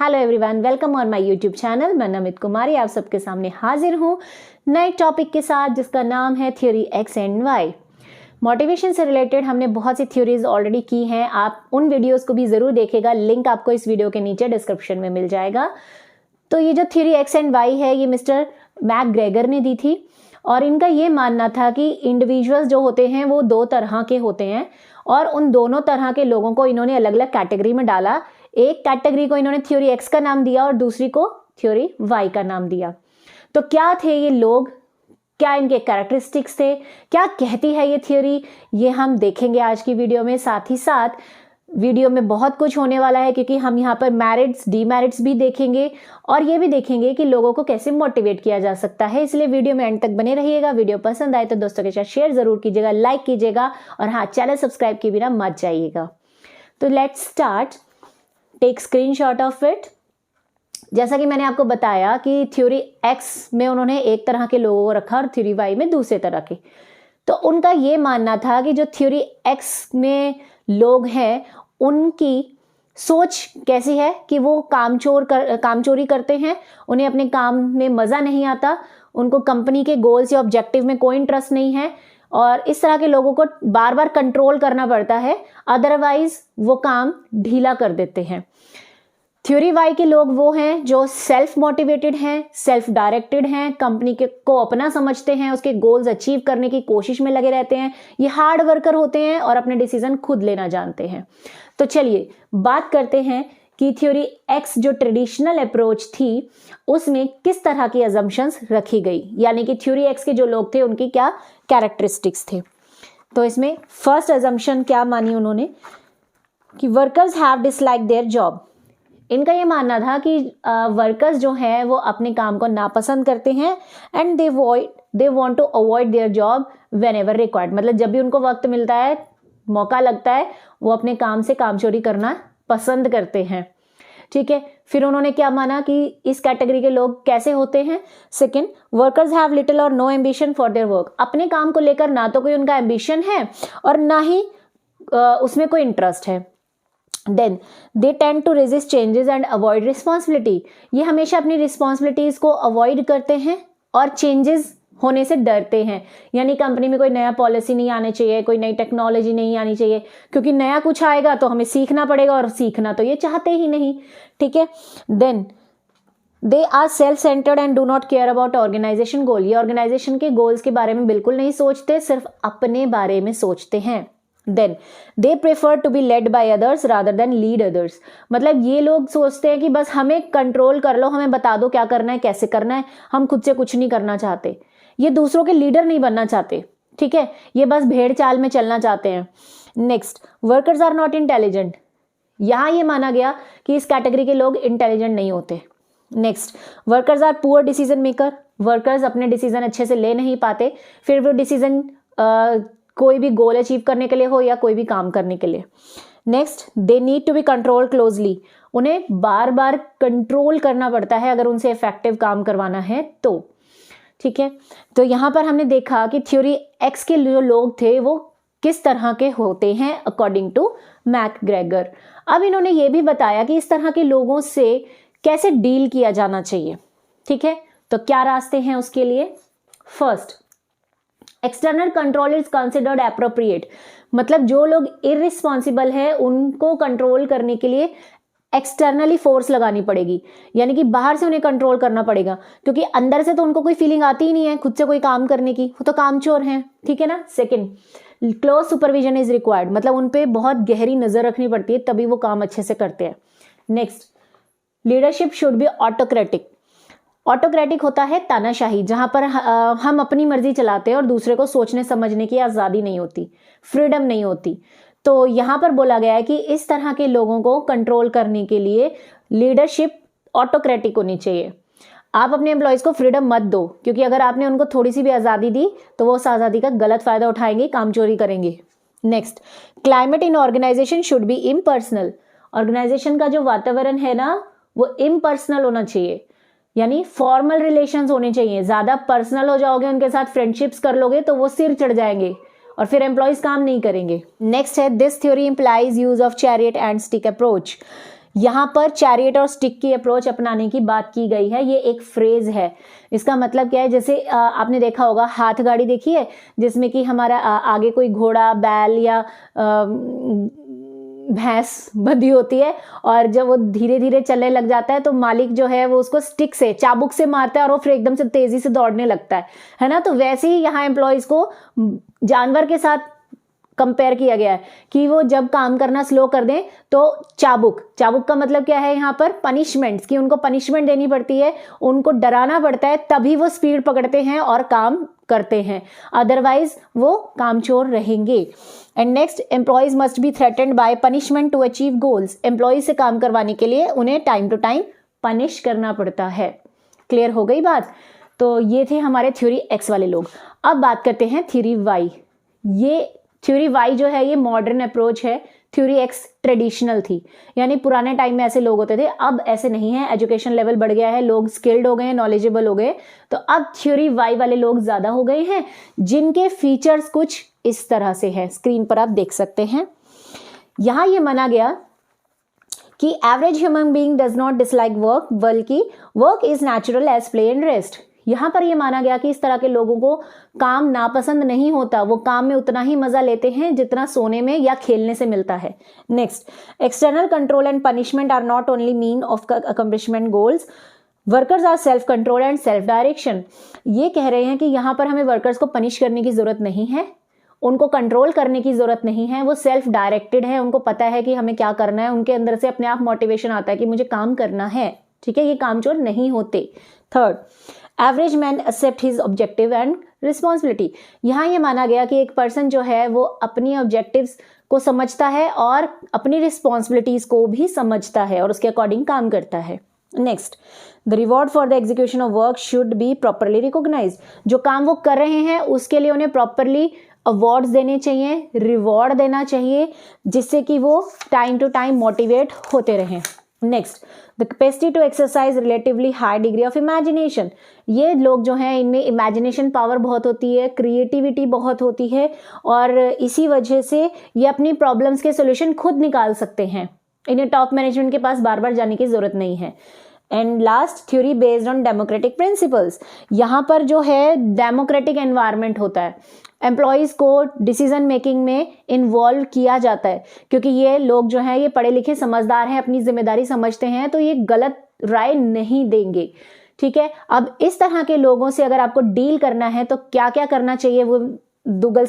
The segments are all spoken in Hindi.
Hello everyone, welcome on my YouTube channel. मैं नमित कुमारी आप सबके सामने हाजिर हूँ नए टॉपिक के साथ, जिसका नाम है theory X and Y. Motivation से रिलेटेड हमने बहुत सी थ्योरीज ऑलरेडी की हैं, आप उन वीडियोस को भी ज़रूर देखेगा, लिंक आपको इस वीडियो के नीचे डिस्क्रिप्शन में मिल जाएगा। तो ये जो थ्योरी एक्स एंड वाई है, ये मिस्टर मैकग्रेगर ने दी थी और इनका ये मानना था कि इंडिविजुअल्स जो होते हैं वो दो तरह के होते हैं और उन दोनों तरह के लोगों को इन्होंने अलग अलग कैटेगरी में डाला। एक कैटेगरी को इन्होंने थ्योरी एक्स का नाम दिया और दूसरी को थ्योरी वाई का नाम दिया। तो क्या थे ये लोग, क्या इनके कैरेक्टरिस्टिक्स थे, क्या कहती है ये थ्योरी, ये हम देखेंगे आज की वीडियो में। साथ ही साथ वीडियो में बहुत कुछ होने वाला है, क्योंकि हम यहाँ पर मैरिट्स डीमेरिट्स भी देखेंगे और ये भी देखेंगे कि लोगों को कैसे मोटिवेट किया जा सकता है। इसलिए वीडियो में एंड तक बने रहिएगा। वीडियो पसंद आए तो दोस्तों के साथ शेयर जरूर कीजिएगा, लाइक कीजिएगा और हाँ, चैनल सब्सक्राइब किए बिना मत जाइएगा। तो let's start. Take screenshot of it. जैसा कि मैंने आपको बताया कि थ्योरी एक्स में उन्होंने एक तरह के लोगों को रखा और थ्योरी वाई में दूसरे तरह के। तो उनका ये मानना था कि जो थ्योरी एक्स में लोग हैं उनकी सोच कैसी है कि वो कामचोरी करते हैं, उन्हें अपने काम में मज़ा नहीं आता, उनको कंपनी के गोल्स या ऑब्जेक्टिव में कोई इंटरेस्ट नहीं है और इस तरह के लोगों को बार बार कंट्रोल करना पड़ता है, अदरवाइज वो काम ढीला कर देते हैं। थ्योरी वाई के लोग वो हैं जो सेल्फ मोटिवेटेड हैं, सेल्फ डायरेक्टेड हैं, कंपनी के को अपना समझते हैं, उसके गोल्स अचीव करने की कोशिश में लगे रहते हैं। ये हार्ड वर्कर होते हैं और अपने डिसीजन खुद लेना जानते हैं। तो चलिए बात करते हैं कि थ्योरी एक्स जो ट्रेडिशनल अप्रोच थी उसमें किस तरह की अजम्पशंस रखी गई, यानी कि थ्योरी एक्स के जो लोग थे उनकी क्या कैरेक्टरिस्टिक्स थे। तो इसमें फर्स्ट अजम्पशन क्या मानी उन्होंने कि workers have dislike their job. इनका ये मानना था कि वर्कर्स जो हैं वो अपने काम को नापसंद करते हैं and they want to avoid their job whenever required. मतलब जब भी उनको वक्त मिलता है, मौका लगता है, वो अपने काम से कामचोरी करना पसंद करते हैं। ठीक है, फिर उन्होंने क्या माना कि इस कैटेगरी के लोग कैसे होते हैं। Second, workers have little or no ambition for their work. अपने काम को लेकर ना तो कोई उनका एम्बिशन है और ना ही उसमें कोई इंटरेस्ट है। Then they tend to resist changes and avoid responsibility. ये हमेशा अपनी रिस्पॉन्सिबिलिटीज को अवॉइड करते हैं और चेंजेस होने से डरते हैं, यानी कंपनी में कोई नया पॉलिसी नहीं आनी चाहिए, कोई नई टेक्नोलॉजी नहीं आनी चाहिए, क्योंकि नया कुछ आएगा तो हमें सीखना पड़ेगा और सीखना तो ये चाहते ही नहीं। ठीक है, then they are self centered and do not care about organization goal. ये ऑर्गेनाइजेशन के गोल्स के बारे में बिल्कुल नहीं सोचते, सिर्फ अपने बारे में सोचते हैं। Then they prefer to be led by others rather than lead others. मतलब ये लोग सोचते हैं कि बस हमें कंट्रोल कर लो, हमें बता दो क्या करना है, कैसे करना है, हम खुद से कुछ नहीं करना चाहते। ये दूसरों के लीडर नहीं बनना चाहते। ठीक है, ये बस भेड़ चाल में चलना चाहते हैं। Next, workers are not intelligent. यहां ये माना गया कि इस कैटेगरी के लोग इंटेलिजेंट नहीं होते। Next, workers are poor decision maker. Workers अपने डिसीजन अच्छे से ले नहीं पाते, फिर वो डिसीजन कोई भी गोल अचीव करने के लिए हो या कोई भी काम करने के लिए। Next, they need to be control closely. उन्हें बार बार कंट्रोल करना पड़ता है अगर उनसे इफेक्टिव काम करवाना है तो। ठीक है, तो यहाँ पर हमने देखा कि थ्योरी एक्स के जो लोग थे वो किस तरह के होते हैं अकॉर्डिंग टू मैकग्रेगर। अब इन्होंने ये भी बताया कि इस तरह के लोगों से कैसे डील किया जाना चाहिए। ठीक है, तो क्या रास्ते हैं उसके लिए। First, external control is considered appropriate. मतलब जो लोग इररिस्पॉन्सिबल है उनको कंट्रोल करने के लिए एक्सटर्नली फोर्स लगानी पड़ेगी, यानी कि बाहर से उन्हें कंट्रोल करना पड़ेगा, क्योंकि अंदर से तो उनको कोई फीलिंग आती ही नहीं है खुद से कोई काम करने की, वो तो कामचोर हैं। ठीक है ना। Second, close supervision is required. मतलब उन पे बहुत गहरी नजर रखनी पड़ती है तभी वो काम अच्छे से करते हैं। Next, leadership should be autocratic. Autocratic होता है तानाशाही, जहां पर हम अपनी मर्जी चलाते हैं और दूसरे को सोचने समझने की आज़ादी नहीं होती, फ्रीडम नहीं होती। तो यहाँ पर बोला गया है कि इस तरह के लोगों को कंट्रोल करने के लिए लीडरशिप ऑटोक्रेटिक होनी चाहिए। आप अपने एम्प्लॉयज़ को फ्रीडम मत दो, क्योंकि अगर आपने उनको थोड़ी सी भी आज़ादी दी तो वो उस आज़ादी का गलत फ़ायदा उठाएंगे, कामचोरी करेंगे। Next, climate in organisation should be impersonal. Organisation का जो वातावरण है ना वो इम्पर्सनल होना चाहिए, यानी फॉर्मल रिलेशंस होने चाहिए। ज़्यादा पर्सनल हो जाओगे, उनके साथ फ्रेंडशिप्स कर लोगे तो वो सिर चढ़ जाएंगे और फिर एम्प्लॉयज काम नहीं करेंगे। नेक्स्ट है, this theory implies use of chariot and stick approach. यहाँ पर चैरियट और स्टिक की अप्रोच अपनाने की बात की गई है। ये एक फ्रेज है। इसका मतलब क्या है, जैसे आपने देखा होगा हाथ गाड़ी देखी है, जिसमें कि हमारा आगे कोई घोड़ा, बैल या भैंस बंधी होती है, और जब वो धीरे धीरे चलने लग जाता है तो मालिक जो है वो उसको स्टिक से, चाबुक से मारता है और वो फिर एकदम से तेजी से दौड़ने लगता है ना। तो वैसे ही यहाँ एम्प्लॉयज को जानवर के साथ कंपेयर किया गया है कि वो जब काम करना स्लो कर दें तो चाबुक का मतलब क्या है यहाँ पर, पनिशमेंट्स, कि उनको पनिशमेंट देनी पड़ती है, उनको डराना पड़ता है, तभी वो स्पीड पकड़ते हैं और काम करते हैं, अदरवाइज वो कामचोर रहेंगे। And next, employees must be threatened by punishment to achieve goals. Employees से काम करवाने के लिए उन्हें टाइम टू टाइम पनिश करना पड़ता है। क्लियर हो गई बात? तो ये थे हमारे थ्योरी एक्स वाले लोग। अब बात करते हैं थ्योरी वाई। ये थ्योरी वाई जो है ये मॉडर्न अप्रोच है, थ्योरी एक्स ट्रेडिशनल थी, यानी पुराने टाइम में ऐसे लोग होते थे, अब ऐसे नहीं है। एजुकेशन लेवल बढ़ गया है, लोग स्किल्ड हो गए हैं, नॉलेजेबल हो गए, तो अब थ्योरी वाई वाले लोग ज्यादा हो गए हैं, जिनके फीचर्स कुछ इस तरह से है, स्क्रीन पर आप देख सकते हैं। यहां ये माना गया कि average human being does not dislike work, बल्कि work is natural as play and rest. यहां पर यह माना गया कि इस तरह के लोगों को काम नापसंद नहीं होता, वो काम में उतना ही मजा लेते हैं जितना सोने में या खेलने से मिलता है। Next, external control and punishment are not only mean of accomplishment goals, workers are self control and self direction. ये कह रहे हैं कि यहां पर हमें वर्कर्स को पनिश करने की जरूरत नहीं है, उनको कंट्रोल करने की जरूरत नहीं है, वो सेल्फ डायरेक्टेड है, उनको पता है कि हमें क्या करना है, उनके अंदर से अपने आप मोटिवेशन आता है कि मुझे काम करना है। ठीक है, ये कामचोर नहीं होते। Third, average man accept his objective and responsibility. यहाँ ये माना गया कि एक पर्सन जो है वो अपनी ऑब्जेक्टिव्स को समझता है और अपनी रिस्पॉन्सिबिलिटीज को भी समझता है और उसके अकॉर्डिंग काम करता है। Next, the reward for the execution of work should be properly recognised. जो काम वो कर रहे हैं उसके लिए उन्हें प्रॉपरली अवार्ड्स देने चाहिए, रिवॉर्ड देना चाहिए, जिससे कि वो टाइम टू टाइम मोटिवेट होते रहें। Next, the capacity to exercise relatively high degree of imagination. ये लोग जो हैं इनमें इमेजिनेशन पावर बहुत होती है, क्रिएटिविटी बहुत होती है, और इसी वजह से ये अपनी प्रॉब्लम्स के सोल्यूशन खुद निकाल सकते हैं। इन्हें टॉप मैनेजमेंट के पास बार बार जाने की जरूरत नहीं है। And last, theory based on democratic principles. यहाँ पर जो है डेमोक्रेटिक एनवायरनमेंट होता है, एम्प्लॉयज़ को डिसीजन मेकिंग में इन्वॉल्व किया जाता है, क्योंकि ये लोग जो हैं ये पढ़े लिखे समझदार हैं, अपनी जिम्मेदारी समझते हैं, तो ये गलत राय नहीं देंगे। ठीक है, अब इस तरह के लोगों से अगर आपको डील करना है तो क्या क्या करना चाहिए वो डुगलास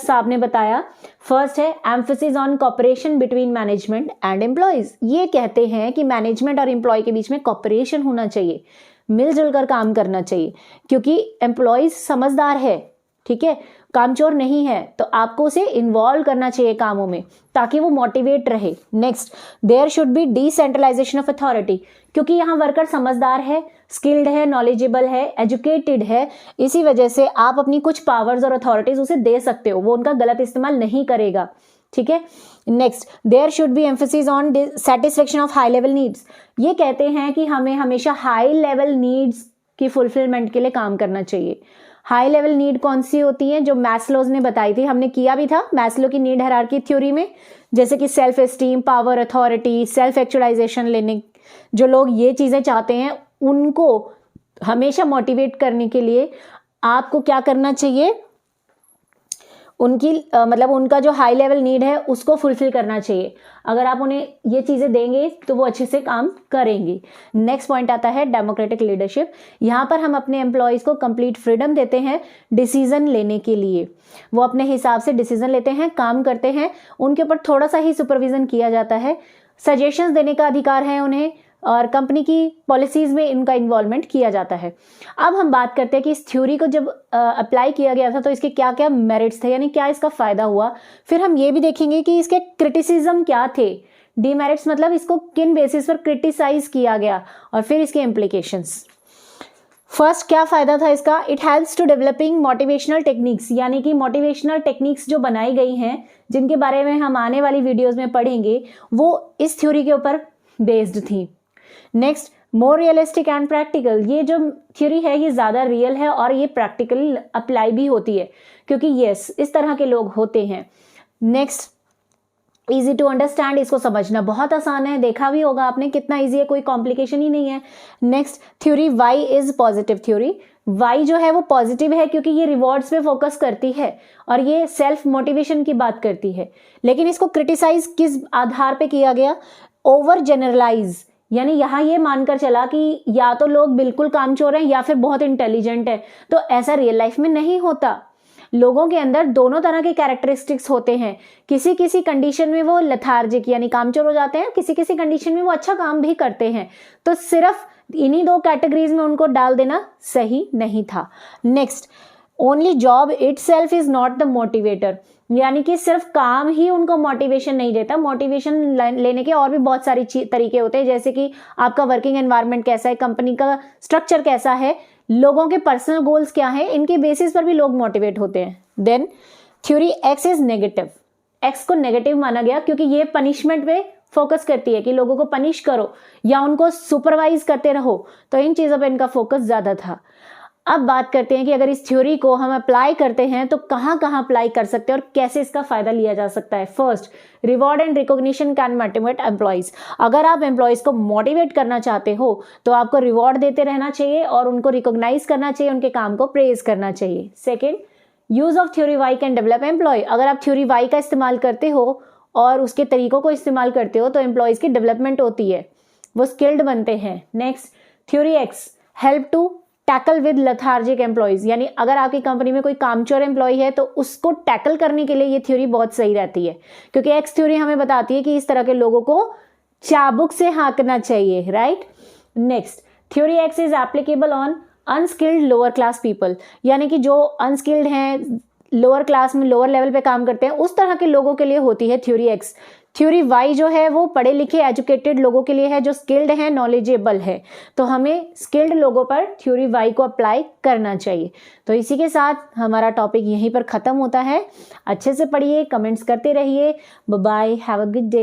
साहब ने बताया। फर्स्ट है emphasis on cooperation between management and employees. ये कहते हैं कि मैनेजमेंट और एम्प्लॉय के बीच में कोऑपरेशन होना चाहिए, मिलजुल कर काम करना चाहिए, क्योंकि एम्प्लॉयज समझदार है, ठीक है, कामचोर नहीं है, तो आपको उसे इन्वॉल्व करना चाहिए कामों में ताकि वो मोटिवेट रहे। Next, there should be decentralisation of authority, क्योंकि यहाँ वर्कर समझदार है, स्किल्ड है, नॉलेजेबल है, एजुकेटेड है, इसी वजह से आप अपनी कुछ पावर्स और अथॉरिटीज उसे दे सकते हो, वो उनका गलत इस्तेमाल नहीं करेगा। ठीक है, next, there should be emphasis on satisfaction of high level needs. ये कहते हैं कि हमें हमेशा हाई लेवल नीड्स की फुलफिलमेंट के लिए काम करना चाहिए। हाई लेवल नीड कौन सी होती है? जो मैस्लोज ने बताई थी, हमने किया भी था मैस्लो की नीड हायरार्की थ्योरी में, जैसे कि self esteem, power, authority, self actualisation लेने। जो लोग ये चीजें चाहते हैं उनको हमेशा मोटिवेट करने के लिए आपको क्या करना चाहिए? उनकी उनका जो हाई लेवल नीड है उसको फुलफिल करना चाहिए। अगर आप उन्हें ये चीजें देंगे तो वो अच्छे से काम करेंगे। नेक्स्ट पॉइंट आता है डेमोक्रेटिक लीडरशिप। यहाँ पर हम अपने एम्प्लॉयज को कंप्लीट फ्रीडम देते हैं डिसीजन लेने के लिए। वो अपने हिसाब से डिसीजन लेते हैं, काम करते हैं, उनके ऊपर थोड़ा सा ही सुपरविजन किया जाता है, सजेशंस देने का अधिकार है उन्हें, और कंपनी की पॉलिसीज में इनका इन्वॉल्वमेंट किया जाता है। अब हम बात करते हैं कि इस थ्योरी को जब अप्लाई किया गया था तो इसके क्या क्या मेरिट्स थे, यानी क्या इसका फायदा हुआ। फिर हम ये भी देखेंगे कि इसके क्रिटिसिज्म क्या थे, डीमेरिट्स मतलब इसको किन बेसिस पर क्रिटिसाइज किया गया, और फिर इसके इम्प्लीकेशंस। फर्स्ट, क्या फायदा था इसका? It helps to developing motivational techniques, यानी कि मोटिवेशनल टेक्निक्स जो बनाई गई हैं, जिनके बारे में हम आने वाली वीडियोज में पढ़ेंगे, वो इस थ्योरी के ऊपर बेस्ड थी। Next, more realistic and practical. ये जो थ्योरी है ये ज़्यादा रियल है और ये प्रैक्टिकल अप्लाई भी होती है, क्योंकि यस इस तरह के लोग होते हैं। नेक्स्ट, ईजी टू अंडरस्टैंड, इसको समझना बहुत आसान है, देखा भी होगा आपने कितना ईजी है, कोई कॉम्प्लिकेशन ही नहीं है। Next theory Y is positive theory. Y जो है वो पॉजिटिव है क्योंकि ये रिवॉर्ड्स पे फोकस करती है और ये सेल्फ मोटिवेशन की बात करती है। लेकिन इसको क्रिटिसाइज किस आधार पे किया गया? ओवर जनरलाइज, यानी यहाँ ये मानकर चला कि या तो लोग बिल्कुल कामचोर हैं या फिर बहुत इंटेलिजेंट है। तो ऐसा रियल लाइफ में नहीं होता। लोगों के अंदर दोनों तरह के कैरेक्टरिस्टिक्स होते हैं। किसी किसी कंडीशन में वो लेथार्जिक यानी कामचोर हो जाते हैं, किसी किसी कंडीशन में वो अच्छा काम भी करते हैं। तो सिर्फ इन्हीं दो कैटेगरीज में उनको डाल देना सही नहीं था। Next, only job itself is not the motivator, यानी कि सिर्फ काम ही उनको मोटिवेशन नहीं देता। मोटिवेशन लेने के और भी बहुत सारी तरीके होते हैं, जैसे कि आपका वर्किंग एनवायरनमेंट कैसा है, कंपनी का स्ट्रक्चर कैसा है, लोगों के पर्सनल गोल्स क्या हैं, इनके बेसिस पर भी लोग मोटिवेट होते हैं। Then theory X is negative. X को नेगेटिव माना गया क्योंकि ये पनिशमेंट पे फोकस करती है कि लोगों को पनिश करो या उनको सुपरवाइज करते रहो, तो इन चीजों पे इनका फोकस ज्यादा था। अब बात करते हैं कि अगर इस थ्योरी को हम अप्लाई करते हैं तो कहाँ कहाँ अप्लाई कर सकते हैं और कैसे इसका फायदा लिया जा सकता है। First, reward and recognition can motivate employees. अगर आप एम्प्लॉइज को मोटिवेट करना चाहते हो तो आपको रिवॉर्ड देते रहना चाहिए और उनको रिकॉग्नाइज करना चाहिए, उनके काम को प्रेज करना चाहिए। Second, use of theory Y can develop employee. अगर आप थ्योरी वाई का इस्तेमाल करते हो और उसके तरीकों को इस्तेमाल करते हो तो एम्प्लॉयज की डेवलपमेंट होती है, वो स्किल्ड बनते हैं। Next, theory X help to tackle with lethargic employees, यानी अगर आपकी कंपनी में कोई कामचोर एम्प्लॉय है तो उसको टैकल करने के लिए ये थ्योरी बहुत सही रहती है, क्योंकि एक्स थ्योरी हमें बताती है कि इस तरह के लोगों को चाबुक से हाँकना चाहिए, right. Next, theory X is applicable on unskilled lower class people, यानी कि जो अनस्किल्ड हैं, लोअर क्लास में लोअर लेवल पे काम करते हैं, उस तरह के लोगों के लिए होती है थ्योरी एक्स। थ्योरी वाई जो है वो पढ़े लिखे एजुकेटेड लोगों के लिए है, जो स्किल्ड है, नॉलेजेबल है। तो हमें स्किल्ड लोगों पर थ्योरी वाई को अप्लाई करना चाहिए। तो इसी के साथ हमारा टॉपिक यहीं पर खत्म होता है। अच्छे से पढ़िए, कमेंट्स करते रहिए। Bye bye, have a good day.